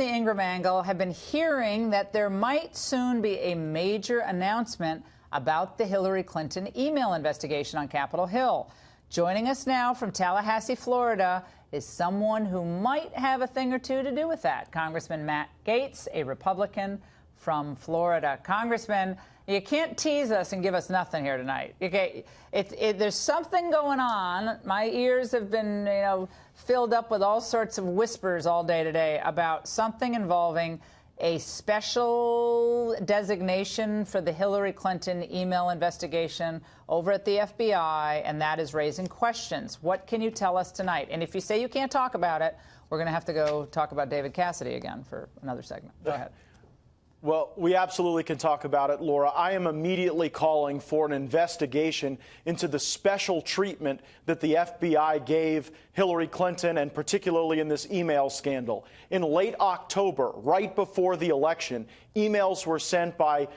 the Ingram angle have been hearing that there might soon be a major announcement about the Hillary Clinton email investigation on Capitol Hill. Joining us now from Tallahassee, Florida, is someone who might have a thing or two to do with that. Congressman Matt Gaetz, a Republican from Florida. Congressman, you can't tease us and give us nothing here tonight. Okay, there's something going on. My ears have been, filled up with all sorts of whispers all day today about something involving a special designation for the Hillary Clinton email investigation over at the FBI, and that is raising questions. What can you tell us tonight? And if you say you can't talk about it, we're going to have to go talk about David Cassidy again for another segment. Go ahead. Well, we absolutely can talk about it, Laura. I am immediately calling for an investigation into the special treatment that the FBI gave Hillary Clinton, and particularly in this email scandal. In late October, right before the election, emails were sent by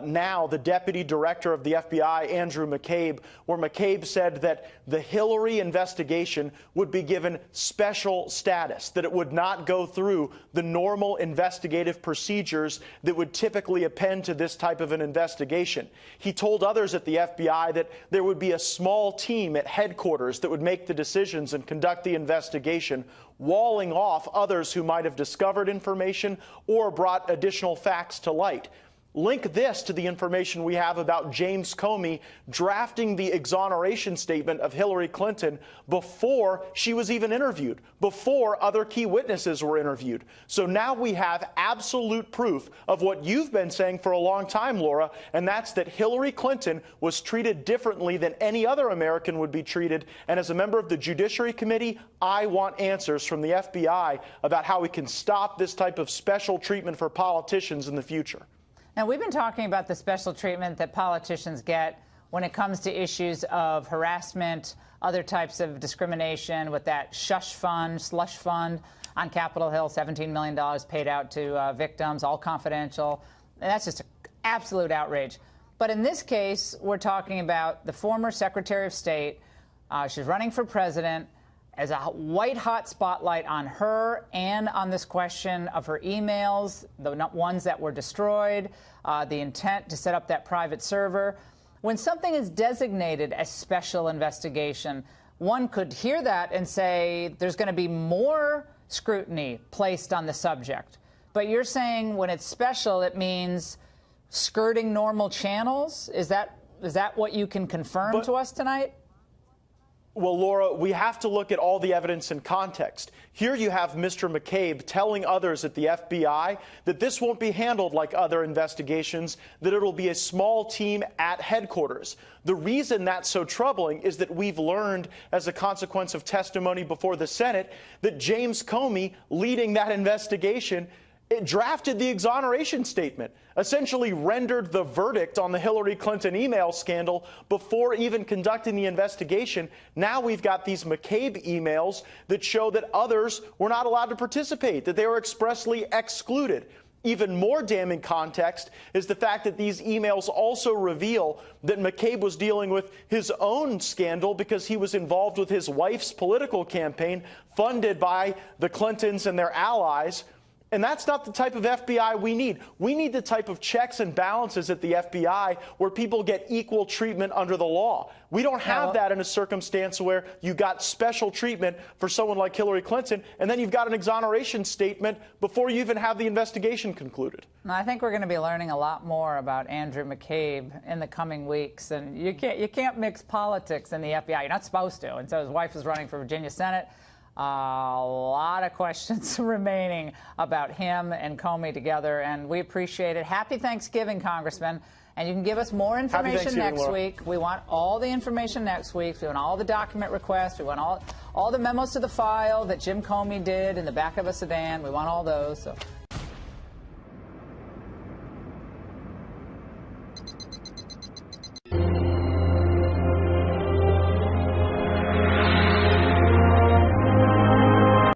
now the deputy director of the FBI, Andrew McCabe, where McCabe said that the Hillary investigation would be given special status, that it would not go through the normal investigative procedures that would typically append to this type of an investigation. He told others at the FBI that there would be a small team at headquarters that would make the decisions and conduct the investigation, walling off others who might have discovered information or brought additional facts to light. Link this to the information we have about James Comey drafting the exoneration statement of Hillary Clinton before she was even interviewed, before other key witnesses were interviewed. So now we have absolute proof of what you've been saying for a long time, Laura, and that's that Hillary Clinton was treated differently than any other American would be treated. And as a member of the Judiciary Committee, I want answers from the FBI about how we can stop this type of special treatment for politicians in the future. Now, we've been talking about the special treatment that politicians get when it comes to issues of harassment, other types of discrimination, with that slush fund on Capitol Hill, $17 million paid out to victims, all confidential. And that's just an absolute outrage. But in this case, we're talking about the former Secretary of State. She's running for president. As a white-hot spotlight on her and on this question of her emails, the ones that were destroyed, the intent to set up that private server. When something is designated as special investigation, one could hear that and say there's going to be more scrutiny placed on the subject. But you're saying when it's special, it means skirting normal channels? Is that what you can confirm to us tonight? Well, Laura, we have to look at all the evidence in context. Here you have Mr. McCabe telling others at the FBI that this won't be handled like other investigations, that it'll be a small team at headquarters. The reason that's so troubling is that we've learned, as a consequence of testimony before the Senate, that James Comey, leading that investigation, drafted the exoneration statement, essentially rendered the verdict on the Hillary Clinton email scandal before even conducting the investigation. Now we've got these McCabe emails that show that others were not allowed to participate, that they were expressly excluded. Even more damning context is the fact that these emails also reveal that McCabe was dealing with his own scandal because he was involved with his wife's political campaign funded by the Clintons and their allies. And that's not the type of FBI we need. We need the type of checks and balances at the FBI where people get equal treatment under the law. We don't have that in a circumstance where you got special treatment for someone like Hillary Clinton, and then you've got an exoneration statement before you even have the investigation concluded. I think we're going to be learning a lot more about Andrew McCabe in the coming weeks. And you can't mix politics in the FBI. You're not supposed to. And so his wife is running for Virginia Senate. A lot of questions remaining about him and Comey together, and we appreciate it. Happy Thanksgiving, Congressman. And you can give us more information next week. We want all the information next week. We want all the document requests. We want all the memos to the file that Jim Comey did in the back of a sedan. We want all those. So